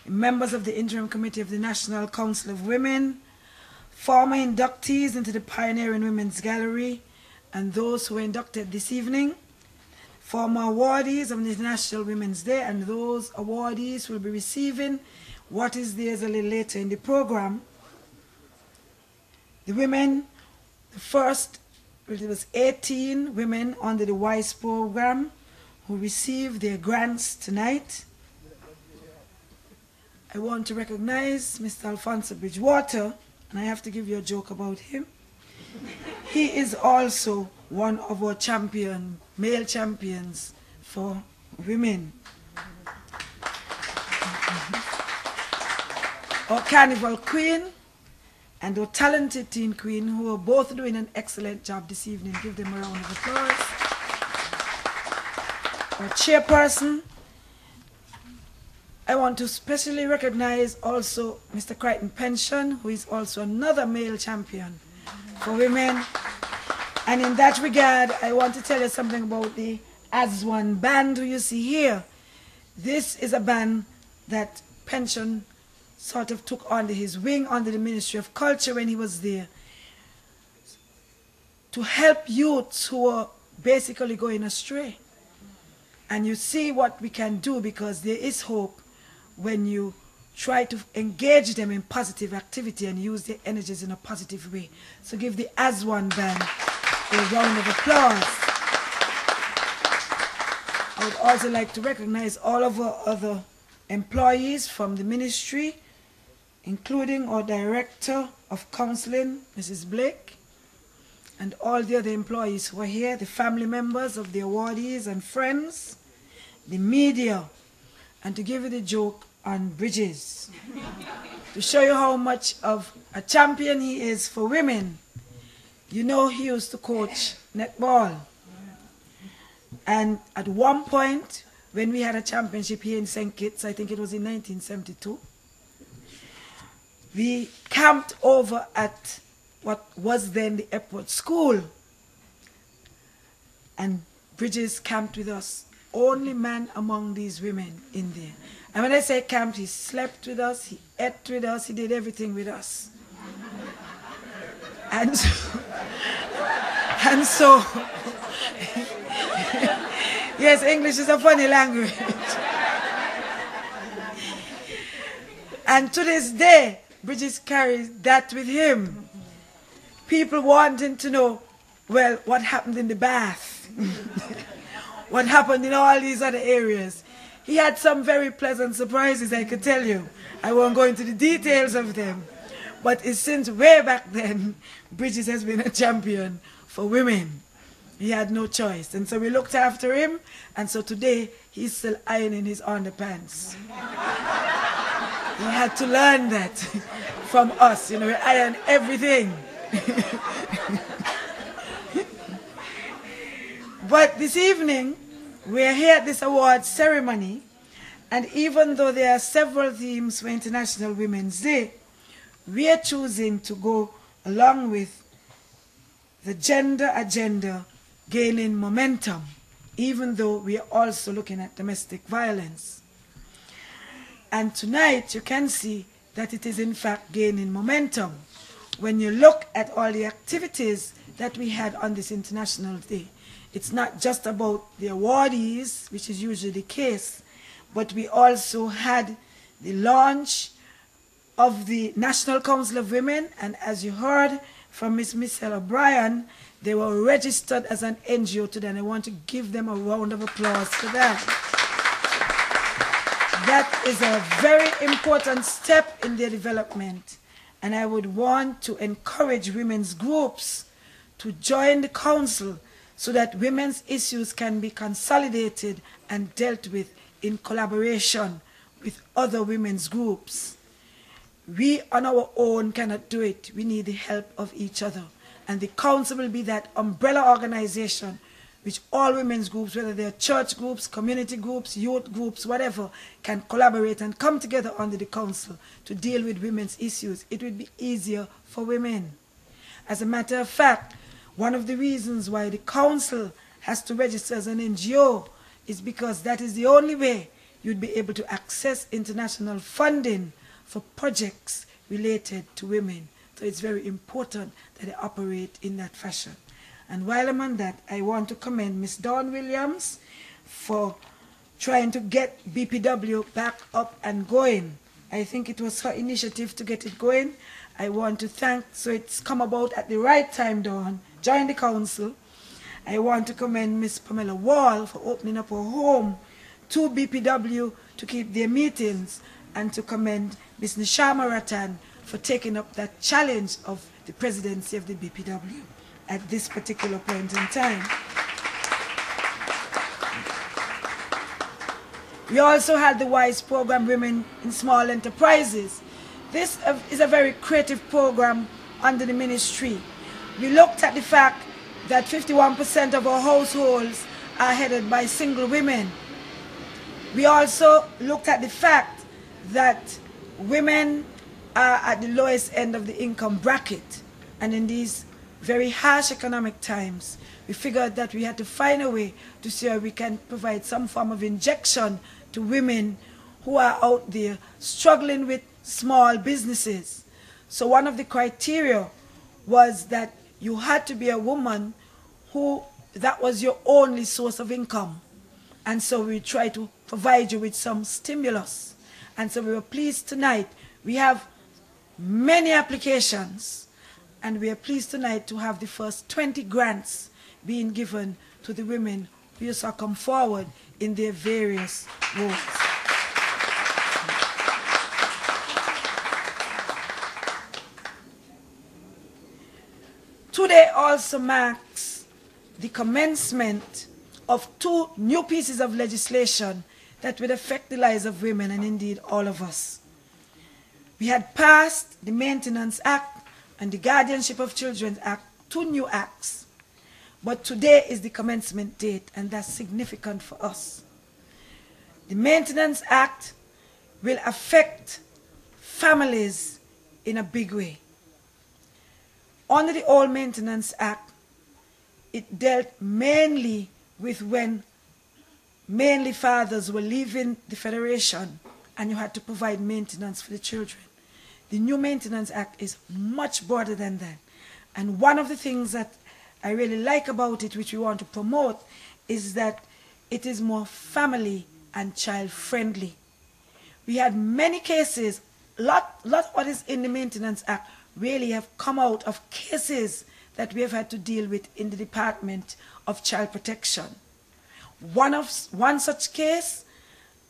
members of the Interim Committee of the National Council of Women, former inductees into the Pioneering Women's Gallery, and those who were inducted this evening, former awardees of the International Women's Day, and those awardees will be receiving what is theirs a little later in the program. The women, the first, it was 18 women under the WISE program who received their grants tonight. I want to recognize Mr. Alfonso Bridgewater, and I have to give you a joke about him. He is also one of our male champions for women. Our Carnival Queen and our talented teen queen, who are both doing an excellent job this evening. Give them a round of applause. Our chairperson. I want to specially recognize also Mr. Crichton Pension, who is also another male champion for women. And in that regard, I want to tell you something about the As One band who you see here. This is a band that Pension sort of took under his wing under the Ministry of Culture when he was there, to help youths who are basically going astray. And you see what we can do, because there is hope when you try to engage them in positive activity and use their energies in a positive way. So give the As One band a round of applause. I would also like to recognize all of our other employees from the ministry, including our Director of Counseling, Mrs. Blake, and all the other employees who are here, the family members of the awardees and friends, the media, and to give you the joke on Bridges, to show you how much of a champion he is for women. You know, he used to coach netball. And at one point, when we had a championship here in St. Kitts, I think it was in 1972, we camped over at what was then the airport school. And Bridges camped with us. Only man among these women in there. And when I say camped, he slept with us, he ate with us, he did everything with us. And so yes, English is a funny language. And to this day, Bridges carries that with him. People wanting to know, well, what happened in the bath? What happened in all these other areas? He had some very pleasant surprises, I could tell you. I won't go into the details of them. But it's since way back then, Bridges has been a champion for women. He had no choice. And so we looked after him, and so today he's still ironing his underpants. He had to learn that from us. You know, we iron everything. But this evening, we're here at this award ceremony, and even though there are several themes for International Women's Day, we are choosing to go along with the gender agenda gaining momentum, even though we are also looking at domestic violence. And tonight you can see that it is in fact gaining momentum. When you look at all the activities that we had on this International Day, it's not just about the awardees, which is usually the case, but we also had the launch of the National Council of Women, and as you heard from Ms. Miselle O'Brien, they were registered as an NGO today, and I want to give them a round of applause for that. That is a very important step in their development, and I would want to encourage women's groups to join the council so that women's issues can be consolidated and dealt with in collaboration with other women's groups. We on our own cannot do it. We need the help of each other. And the council will be that umbrella organization which all women's groups, whether they're church groups, community groups, youth groups, whatever, can collaborate and come together under the council to deal with women's issues. It would be easier for women. As a matter of fact, one of the reasons why the council has to register as an NGO is because that is the only way you'd be able to access international funding for projects related to women. So it's very important that they operate in that fashion. And while I'm on that, I want to commend Ms. Jihan Williams for trying to get BPW back up and going. I think it was her initiative to get it going. I want to thank, so it's come about at the right time, Dawn. Join the council. I want to commend Ms. Pamela Wall for opening up her home to BPW to keep their meetings, and to commend Ms. Nishama Ratan for taking up that challenge of the presidency of the BPW at this particular point in time. We also had the WISE program, Women in Small Enterprises. This is a very creative program under the ministry. We looked at the fact that 51% of our households are headed by single women. We also looked at the fact that women are at the lowest end of the income bracket. And in these very harsh economic times, we figured that we had to find a way to see how we can provide some form of injection to women who are out there struggling with small businesses. So one of the criteria was that you had to be a woman who that was your only source of income. And so we try to provide you with some stimulus. And so we were pleased tonight. We have many applications, and we are pleased tonight to have the first 20 grants being given to the women who used to come forward in their various roles. Today also marks the commencement of 2 new pieces of legislation that would affect the lives of women and indeed all of us. We had passed the Maintenance Act and the Guardianship of Children Act, 2 new acts. But today is the commencement date, and that's significant for us. The Maintenance Act will affect families in a big way. Under the old Maintenance Act, it dealt mainly with when mainly fathers were leaving the Federation and you had to provide maintenance for the children. The new Maintenance Act is much broader than that. And one of the things that I really like about it, which we want to promote, is that it is more family and child friendly. We had many cases, lot what is in the Maintenance Act really have come out of cases that we have had to deal with in the Department of Child Protection. One such case,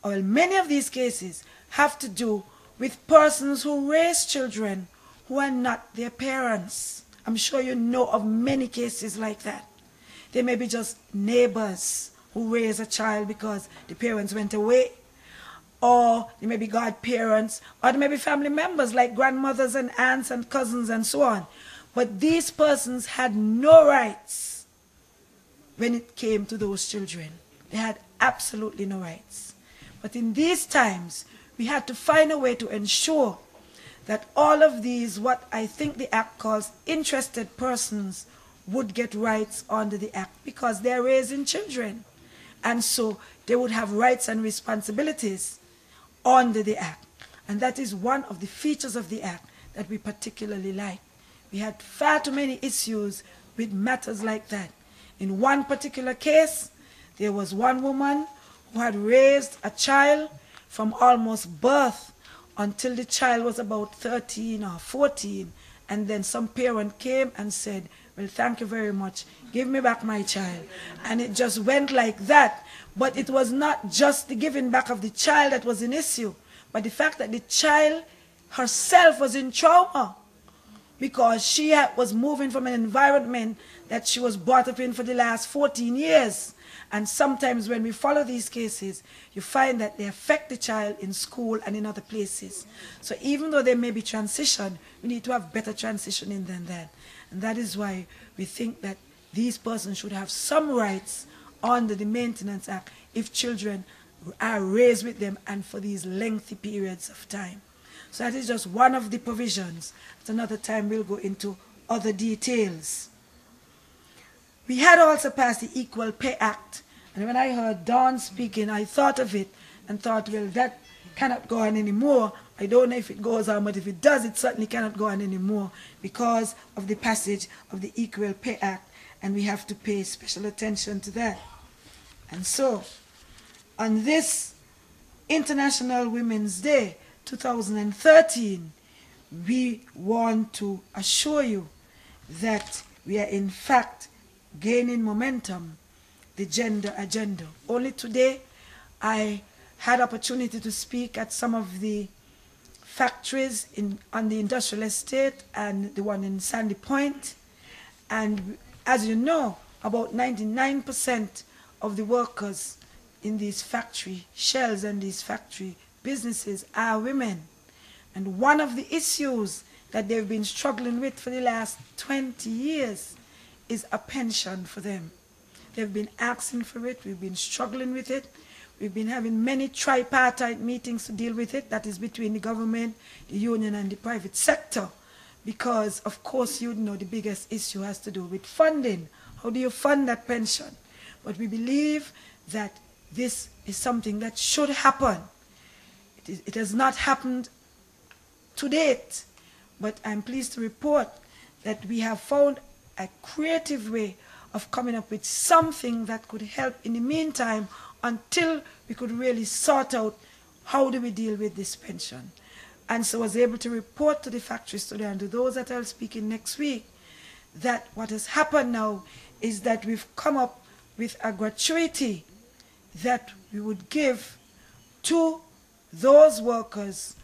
or many of these cases, have to do with persons who raise children who are not their parents. I'm sure you know of many cases like that. They may be just neighbors who raise a child because the parents went away, or they may be godparents, or they may be family members like grandmothers and aunts and cousins and so on. But these persons had no rights when it came to those children. They had absolutely no rights. But in these times, we had to find a way to ensure that all of these, what I think the Act calls interested persons, would get rights under the Act because they're raising children. And so they would have rights and responsibilities under the Act. And that is one of the features of the Act that we particularly like. We had far too many issues with matters like that. In one particular case, there was one woman who had raised a child from almost birth until the child was about 13 or 14, and then some parent came and said, well, thank you very much, give me back my child. And it just went like that. But it was not just the giving back of the child that was an issue, but the fact that the child herself was in trauma because she was moving from an environment that she was brought up in for the last 14 years. And sometimes when we follow these cases, you find that they affect the child in school and in other places. So even though there may be transition, we need to have better transitioning than that. And that is why we think that these persons should have some rights under the Maintenance Act if children are raised with them and for these lengthy periods of time. So that is just one of the provisions. At another time we'll go into other details. We had also passed the Equal Pay Act, and when I heard Dawn speaking, I thought of it, and thought, well, that cannot go on anymore. I don't know if it goes on, but if it does, it certainly cannot go on anymore because of the passage of the Equal Pay Act, and we have to pay special attention to that. And so, on this International Women's Day 2013, we want to assure you that we are in fact gaining momentum, the gender agenda. Only today I had opportunity to speak at some of the factories on the industrial estate and the one in Sandy Point. And as you know, about 99% of the workers in these factory shells and these factory businesses are women. And one of the issues that they've been struggling with for the last 20 years is a pension for them. They've been asking for it, we've been struggling with it. We've been having many tripartite meetings to deal with it, that is between the government, the union and the private sector. Because, of course, you know the biggest issue has to do with funding. How do you fund that pension? But we believe that this is something that should happen. It has not happened to date, but I'm pleased to report that we have found a creative way of coming up with something that could help in the meantime until we could really sort out how do we deal with this pension. And so I was able to report to the factories today and to those that I'll speak in next week that what has happened now is that we've come up with a gratuity that we would give to those workers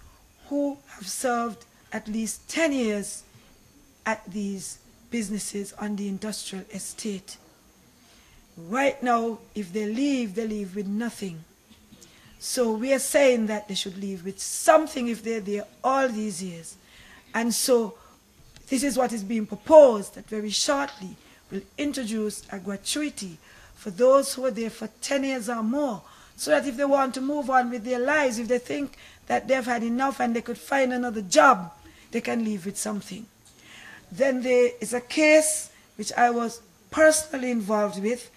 who have served at least 10 years at these businesses on the industrial estate. Right now, if they leave with nothing. So we are saying that they should leave with something if they're there all these years. And so this is what is being proposed, that very shortly we'll introduce a gratuity for those who are there for 10 years or more, so that if they want to move on with their lives, if they think that they've had enough and they could find another job, they can leave with something. Then there is a case which I was personally involved with.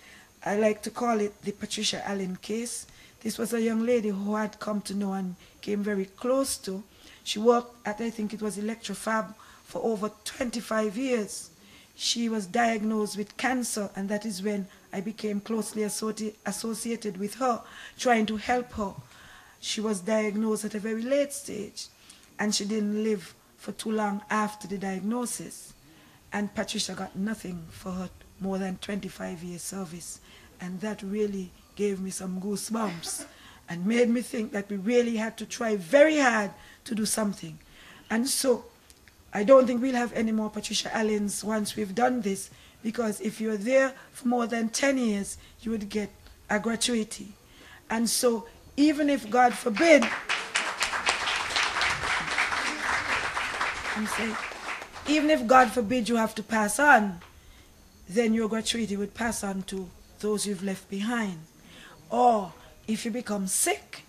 I like to call it the Patricia Allen case. This was a young lady who had come to know and came very close to. She worked at, I think it was Electrofab, for over 25 years. She was diagnosed with cancer, and that is when I became closely associated with her, trying to help her. She was diagnosed at a very late stage, and she didn't live for too long after the diagnosis. And Patricia got nothing for her more than 25 years service. And that really gave me some goosebumps and made me think that we really had to try very hard to do something. And so I don't think we'll have any more Patricia Allens once we've done this, because if you're there for more than 10 years, you would get a gratuity. And so even if, God forbid, even if, God forbid, you have to pass on, then your gratuity would pass on to those you've left behind. Or if you become sick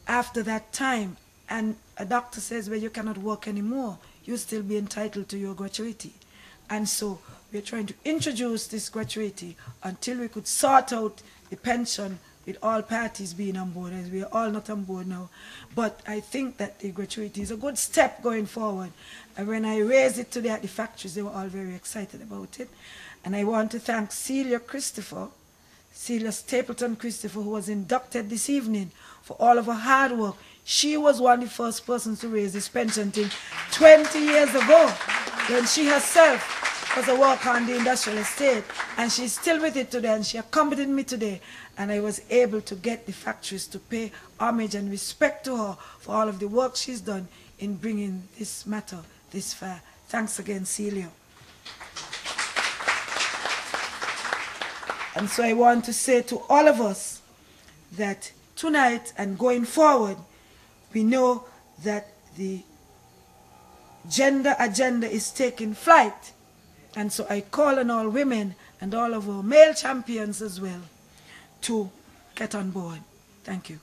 after that time and a doctor says, well, you cannot work anymore, you'll still be entitled to your gratuity. And so we're trying to introduce this gratuity until we could sort out the pension with all parties being on board, as we are all not on board now. But I think that the gratuity is a good step going forward. And when I raised it today at the factories, they were all very excited about it. And I want to thank Celia Stapleton Christopher, who was inducted this evening, for all of her hard work. She was one of the first persons to raise this pension thing 20 years ago, when she herself was a worker on the industrial estate, and she's still with it today, and she accompanied me today, and I was able to get the factories to pay homage and respect to her for all of the work she's done in bringing this matter this far. Thanks again, Celia. And so I want to say to all of us that tonight and going forward, we know that the gender agenda is taking flight. And so I call on all women and all of our male champions as well to get on board. Thank you.